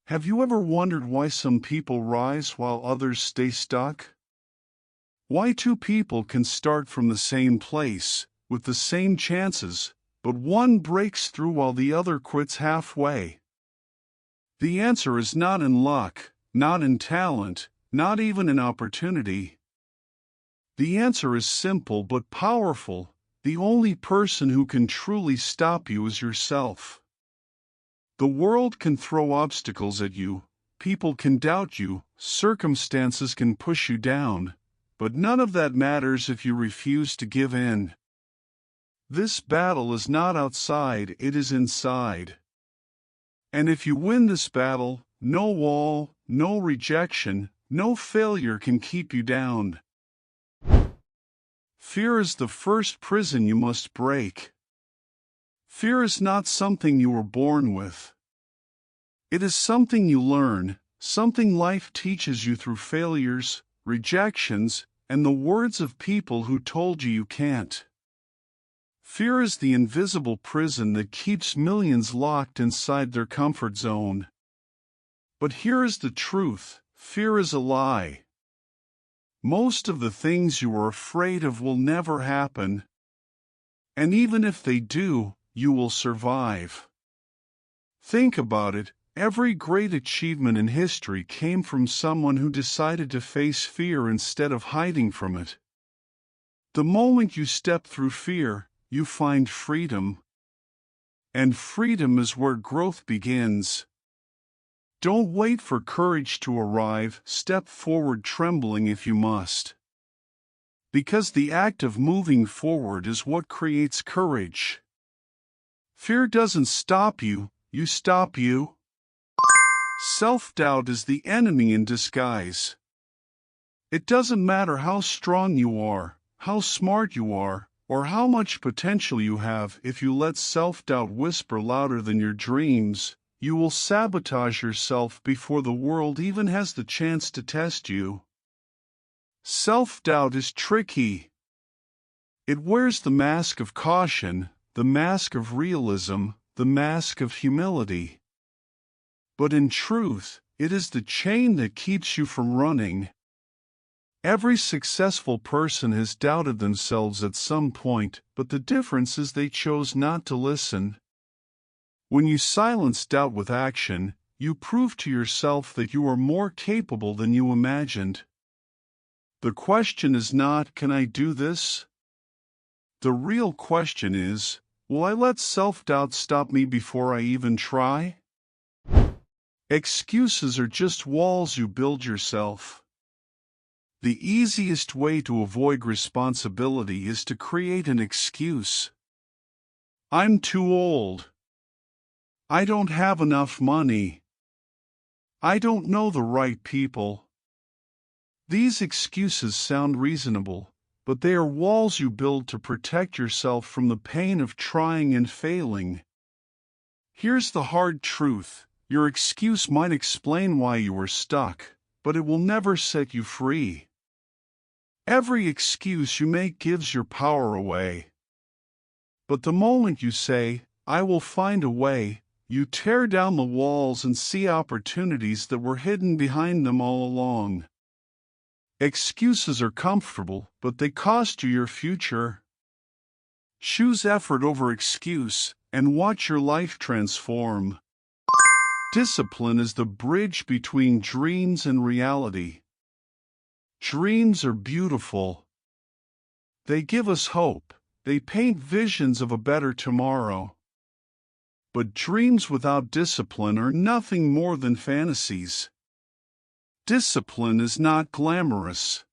Have you ever wondered why some people rise while others stay stuck? Why two people can start from the same place, with the same chances, but one breaks through while the other quits halfway? The answer is not in luck, not in talent, not even in opportunity. The answer is simple but powerful. The only person who can truly stop you is yourself. The world can throw obstacles at you, people can doubt you, circumstances can push you down, but none of that matters if you refuse to give in. This battle is not outside, it is inside. And if you win this battle, no wall, no rejection, no failure can keep you down. Fear is the first prison you must break. Fear is not something you were born with. It is something you learn, something life teaches you through failures, rejections, and the words of people who told you can't. Fear is the invisible prison that keeps millions locked inside their comfort zone. But here is the truth: fear is a lie. Most of the things you are afraid of will never happen. And even if they do, you will survive. Think about it. Every great achievement in history came from someone who decided to face fear instead of hiding from it. The moment you step through fear, you find freedom. And freedom is where growth begins. Don't wait for courage to arrive, step forward trembling if you must. Because the act of moving forward is what creates courage. Fear doesn't stop you, you stop you. Self-doubt is the enemy in disguise. It doesn't matter how strong you are, how smart you are, or how much potential you have. If you let self-doubt whisper louder than your dreams, you will sabotage yourself before the world even has the chance to test you. Self-doubt is tricky. It wears the mask of caution, the mask of realism, the mask of humility. But in truth, it is the chain that keeps you from running. Every successful person has doubted themselves at some point, but the difference is they chose not to listen. When you silence doubt with action, you prove to yourself that you are more capable than you imagined. The question is not, can I do this? The real question is, will I let self-doubt stop me before I even try? Excuses are just walls you build yourself. The easiest way to avoid responsibility is to create an excuse. I'm too old. I don't have enough money. I don't know the right people. These excuses sound reasonable, but they are walls you build to protect yourself from the pain of trying and failing. Here's the hard truth. Your excuse might explain why you are stuck, but it will never set you free. Every excuse you make gives your power away. But the moment you say, I will find a way, you tear down the walls and see opportunities that were hidden behind them all along. Excuses are comfortable, but they cost you your future. Choose effort over excuse, and watch your life transform. Discipline is the bridge between dreams and reality. Dreams are beautiful. They give us hope. They paint visions of a better tomorrow. But dreams without discipline are nothing more than fantasies. Discipline is not glamorous.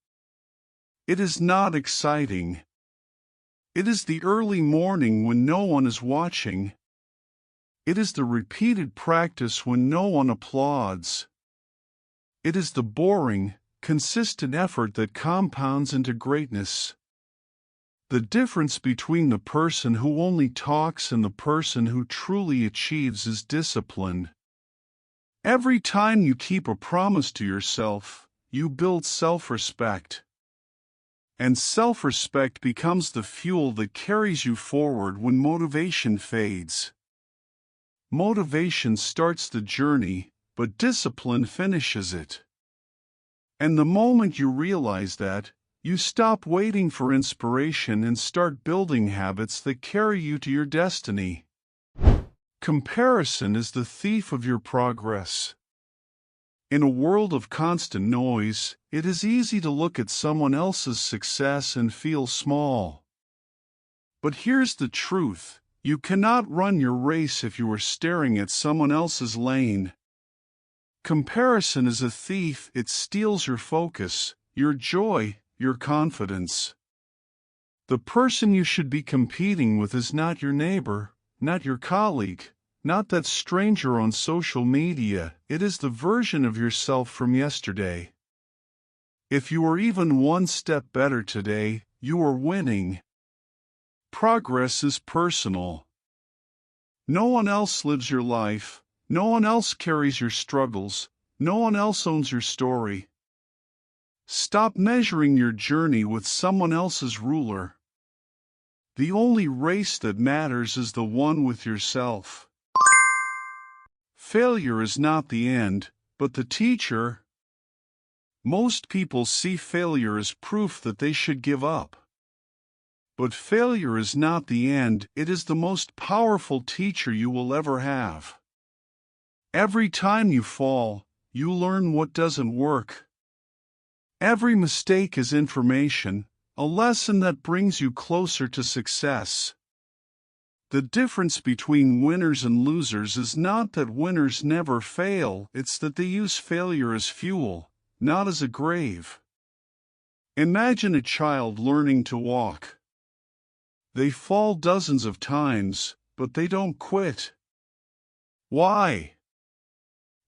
It is not exciting. It is the early morning when no one is watching. It is the repeated practice when no one applauds. It is the boring, consistent effort that compounds into greatness. The difference between the person who only talks and the person who truly achieves is discipline. Every time you keep a promise to yourself, you build self-respect. And self-respect becomes the fuel that carries you forward when motivation fades. Motivation starts the journey, but discipline finishes it. And the moment you realize that, you stop waiting for inspiration and start building habits that carry you to your destiny. Comparison is the thief of your progress. In a world of constant noise, it is easy to look at someone else's success and feel small. But here's the truth: you cannot run your race if you are staring at someone else's lane. Comparison is a thief. It steals your focus, your joy, your confidence. The person you should be competing with is not your neighbor, not your colleague, not that stranger on social media. It is the version of yourself from yesterday. If you are even one step better today, you are winning. Progress is personal. No one else lives your life. No one else carries your struggles. No one else owns your story. Stop measuring your journey with someone else's ruler. The only race that matters is the one with yourself. Failure is not the end, but the teacher. Most people see failure as proof that they should give up. But failure is not the end, it is the most powerful teacher you will ever have. Every time you fall, you learn what doesn't work. Every mistake is information, a lesson that brings you closer to success. The difference between winners and losers is not that winners never fail, it's that they use failure as fuel, not as a grave. Imagine a child learning to walk. They fall dozens of times, but they don't quit. Why?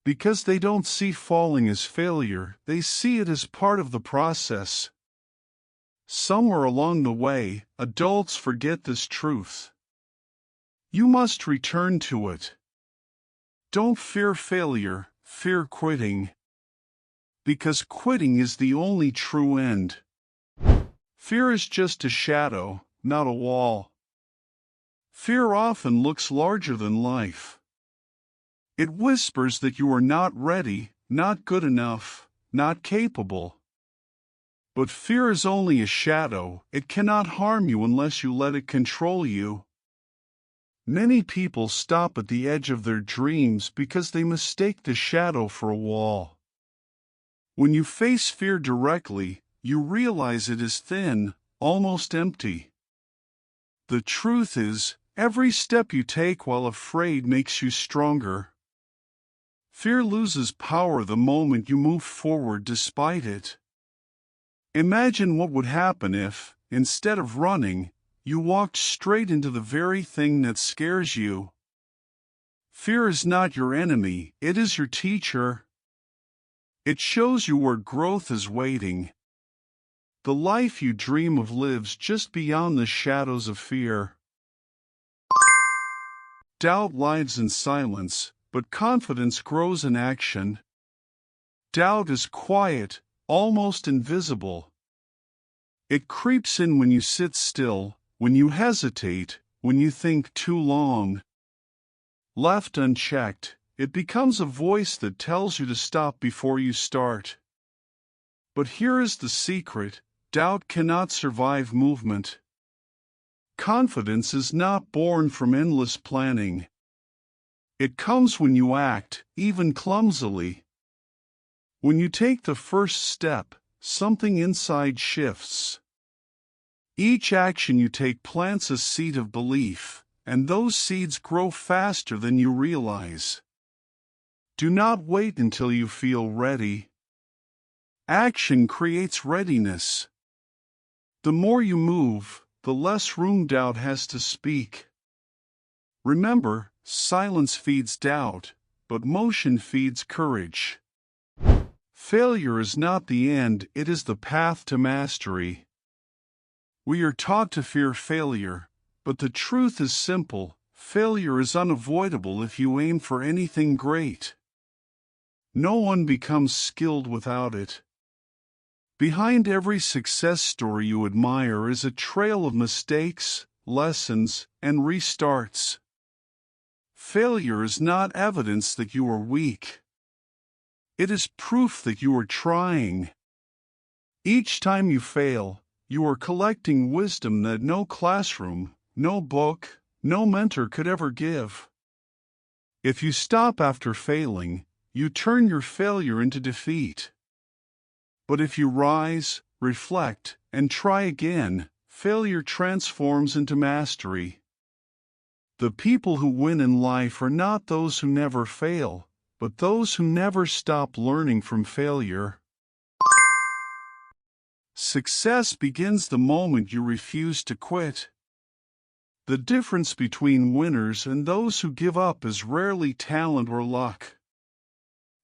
Because they don't see falling as failure, they see it as part of the process. Somewhere along the way, adults forget this truth. You must return to it. Don't fear failure, fear quitting. Because quitting is the only true end. Fear is just a shadow, not a wall. Fear often looks larger than life. It whispers that you are not ready, not good enough, not capable. But fear is only a shadow. It cannot harm you unless you let it control you. Many people stop at the edge of their dreams because they mistake the shadow for a wall. When you face fear directly, you realize it is thin, almost empty. The truth is, every step you take while afraid makes you stronger. Fear loses power the moment you move forward despite it. Imagine what would happen if, instead of running, you walked straight into the very thing that scares you. Fear is not your enemy, it is your teacher. It shows you where growth is waiting. The life you dream of lives just beyond the shadows of fear. Doubt lives in silence, but confidence grows in action. Doubt is quiet, almost invisible. It creeps in when you sit still, when you hesitate, when you think too long. Left unchecked, it becomes a voice that tells you to stop before you start. But here is the secret: doubt cannot survive movement. Confidence is not born from endless planning. It comes when you act, even clumsily. When you take the first step, something inside shifts. Each action you take plants a seed of belief, and those seeds grow faster than you realize. Do not wait until you feel ready. Action creates readiness. The more you move, the less room doubt has to speak. Remember, silence feeds doubt, but motion feeds courage. Failure is not the end, it is the path to mastery. We are taught to fear failure, but the truth is simple: failure is unavoidable if you aim for anything great. No one becomes skilled without it. Behind every success story you admire is a trail of mistakes, lessons, and restarts. Failure is not evidence that you are weak. It is proof that you are trying. Each time you fail, you are collecting wisdom that no classroom, no book, no mentor could ever give. If you stop after failing, you turn your failure into defeat. But if you rise, reflect, and try again, failure transforms into mastery. The people who win in life are not those who never fail, but those who never stop learning from failure. Success begins the moment you refuse to quit. The difference between winners and those who give up is rarely talent or luck.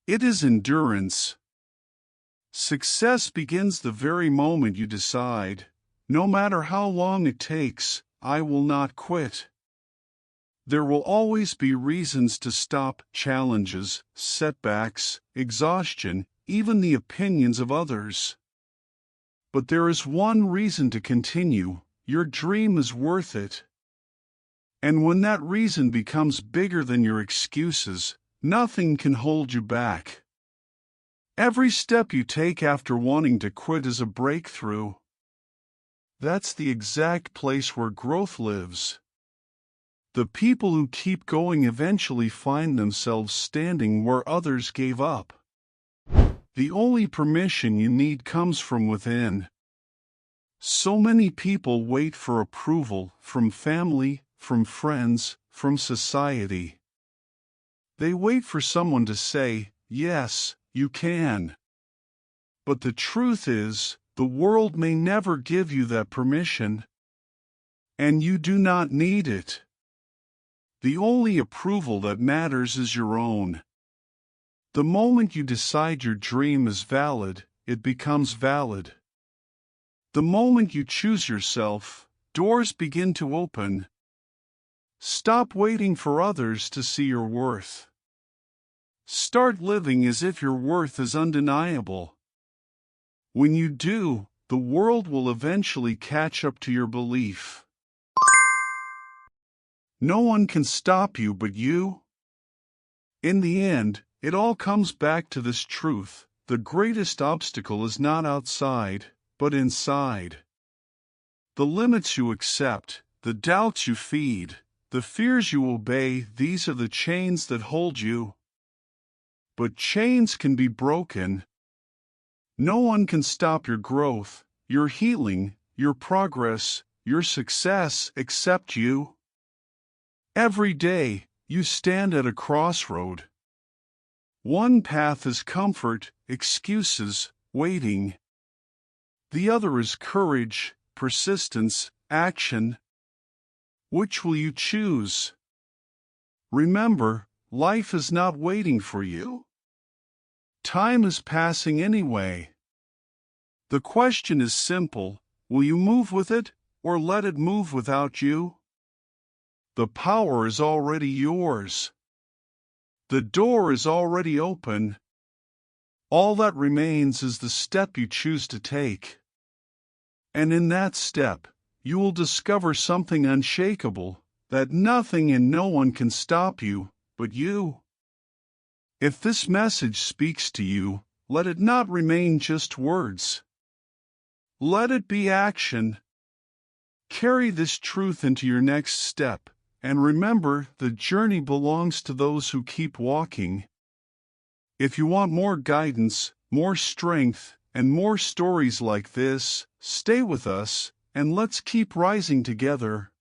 It is endurance. Success begins the very moment you decide, no matter how long it takes, I will not quit. There will always be reasons to stop: challenges, setbacks, exhaustion, even the opinions of others. But there is one reason to continue: your dream is worth it. And when that reason becomes bigger than your excuses, nothing can hold you back. Every step you take after wanting to quit is a breakthrough. That's the exact place where growth lives. The people who keep going eventually find themselves standing where others gave up. The only permission you need comes from within. So many people wait for approval from family, from friends, from society. They wait for someone to say, yes, you can. But the truth is, the world may never give you that permission. And you do not need it. The only approval that matters is your own. The moment you decide your dream is valid, it becomes valid. The moment you choose yourself, doors begin to open. Stop waiting for others to see your worth. Start living as if your worth is undeniable. When you do, the world will eventually catch up to your belief. No one can stop you but you. In the end, it all comes back to this truth: the greatest obstacle is not outside, but inside. The limits you accept, the doubts you feed, the fears you obey, these are the chains that hold you. But chains can be broken. No one can stop your growth, your healing, your progress, your success except you. Every day, you stand at a crossroad. One path is comfort, excuses, waiting. The other is courage, persistence, action. Which will you choose? Remember, life is not waiting for you. Time is passing anyway. The question is simple: will you move with it, or let it move without you? The power is already yours. The door is already open. All that remains is the step you choose to take. And in that step, you will discover something unshakable, that nothing and no one can stop you but you. If this message speaks to you, let it not remain just words. Let it be action. Carry this truth into your next step, and remember, the journey belongs to those who keep walking. If you want more guidance, more strength, and more stories like this, stay with us, and let's keep rising together.